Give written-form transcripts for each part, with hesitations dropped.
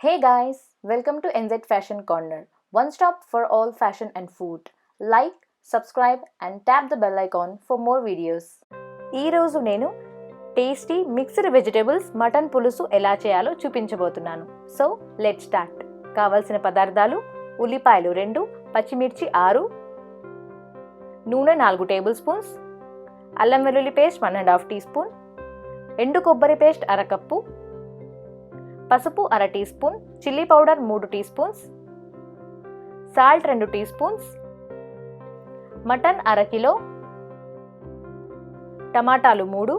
Hey guys, welcome to NZ Fashion Corner, one stop for all fashion and food. Like, subscribe and tap the bell icon for more videos. ఈ రోజు నేను tasty mixed vegetables mutton పులుసు ఎలా చేయాలో చూపించబోతున్నాను. So let's start. కావాల్సిన పదార్థాలు: ఉల్లిపాయలు 2, పచ్చిమిర్చి 6, నూనె 4 టేబుల్ స్పూన్స్, అల్లం వెల్లుల్లి పేస్ట్ 1.5 టీ స్పూన్, ఎండు కొబ్బరి పేస్ట్ 1/2 కప్పు, పసుపు 1/2 teaspoon, chilli powder 3 teaspoons, salt 2 teaspoons, mutton 1/2 kilo, టమాటాలు 3,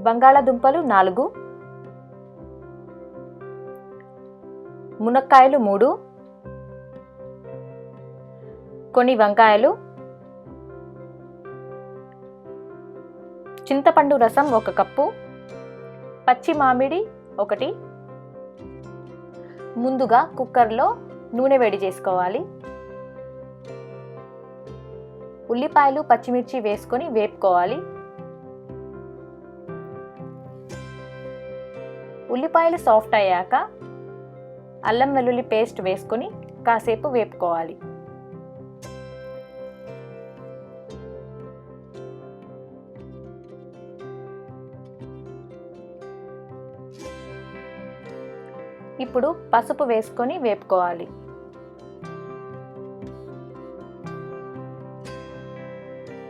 బంగాళాదుంపలు 4, మునక్కాయలు 3, కొన్ని వంకాయలు, చింతపండు రసం 1 కప్పు, పచ్చి మామిడి 1. ముందుగా కుక్కర్లో నూనె వేడి చేసుకోవాలి. ఉల్లిపాయలు పచ్చిమిర్చి వేసుకొని వేపుకోవాలి. ఉల్లిపాయలు సాఫ్ట్ అయ్యాక అల్లం వెల్లుల్లి పేస్ట్ వేసుకొని కాసేపు వేపుకోవాలి. ఇప్పుడు పసుపు వేసుకొని వేపుకోవాలి.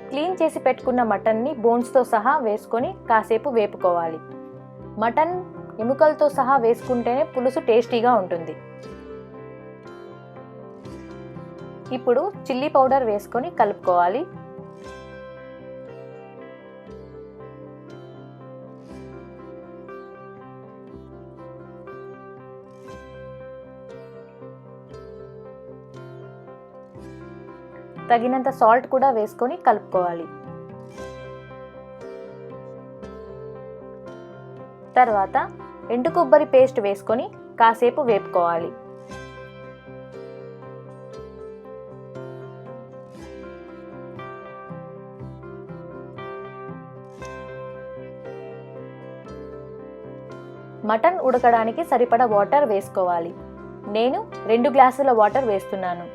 క్లీన్ చేసి పెట్టుకున్న మటన్ని బోన్స్తో సహా వేసుకొని కాసేపు వేపుకోవాలి. మటన్ ఎముకలతో సహా వేసుకుంటేనే పులుసు టేస్టీగా ఉంటుంది. ఇప్పుడు చిల్లీ పౌడర్ వేసుకొని కలుపుకోవాలి. తగినంత సాల్ట్ కూడా వేసుకొని కలుపుకోవాలి. తర్వాత ఎండు కొబ్బరి పేస్ట్ వేసుకొని కాసేపు వేపుకోవాలి. మటన్ ఉడకడానికి సరిపడా వాటర్ వేసుకోవాలి. నేను 2 గ్లాసుల వాటర్ వేస్తున్నాను.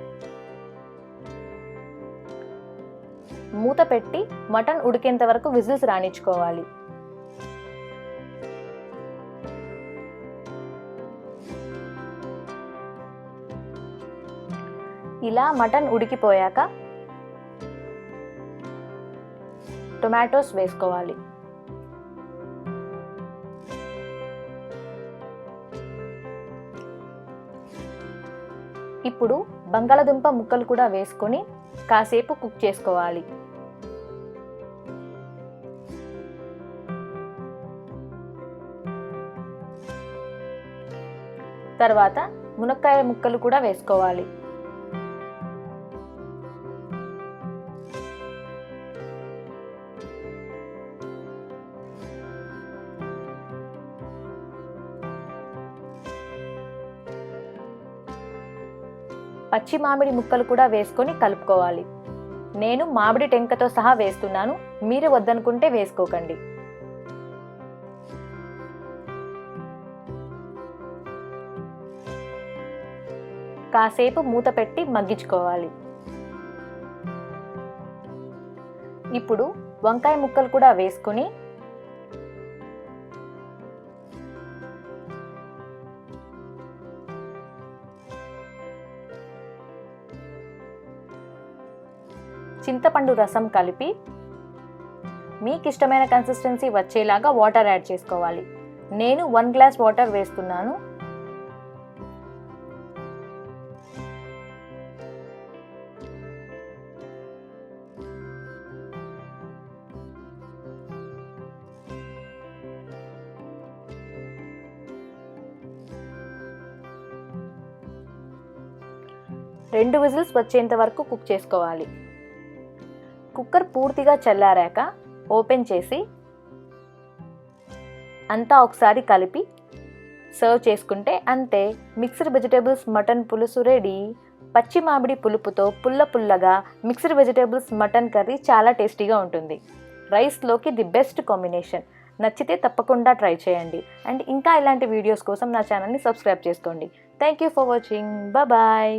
మూత పెట్టి మటన్ ఉడికేంత వరకు విజిల్స్ రానిచ్చుకోవాలి. ఇలా మటన్ ఉడికిపోయాక టొమాటోస్ వేసుకోవాలి. ఇప్పుడు బంగాళాదుంప ముక్కలు కూడా వేసుకొని కాసేపు కుక్ చేసుకోవాలి. తర్వాత మునక్కాయ ముక్కలు కూడా వేసుకోవాలి. పచ్చి మామిడి ముక్కలు కూడా వేసుకొని కలుపుకోవాలి. నేను మామిడి టెంకతో సహా వేస్తున్నాను, మీరు వద్దనుకుంటే వేసుకోకండి. కాసేపు మూత పెట్టి మగ్గించుకోవాలి. ఇప్పుడు వంకాయ ముక్కలు కూడా వేసుకొని చింతపండు రసం కలిపి మీకు ఇష్టమైన కన్సిస్టెన్సీ వచ్చేలాగా వాటర్ యాడ్ చేసుకోవాలి. నేను 1 గ్లాస్ వాటర్ వేస్తున్నాను. రెండు విజిల్స్ వచ్చేంత వరకు కుక్ చేసుకోవాలి. కుక్కర్ పూర్తిగా చల్లారాక ఓపెన్ చేసి అంతా ఒకసారి కలిపి సర్వ్ చేసుకుంటే అంతే, మిక్స్డ్ వెజిటేబుల్స్ మటన్ పులుసు రెడీ. పచ్చి మామిడి పులుపుతో పుల్లగా మిక్స్డ్ వెజిటేబుల్స్ మటన్ కర్రీ చాలా టేస్టీగా ఉంటుంది. రైస్లోకి ది బెస్ట్ కాంబినేషన్. నచ్చితే తప్పకుండా ట్రై చేయండి. అండ్ ఇంకా ఇలాంటి వీడియోస్ కోసం నా ఛానల్ని సబ్స్క్రైబ్ చేసుకోండి. Thank you for watching. Bye.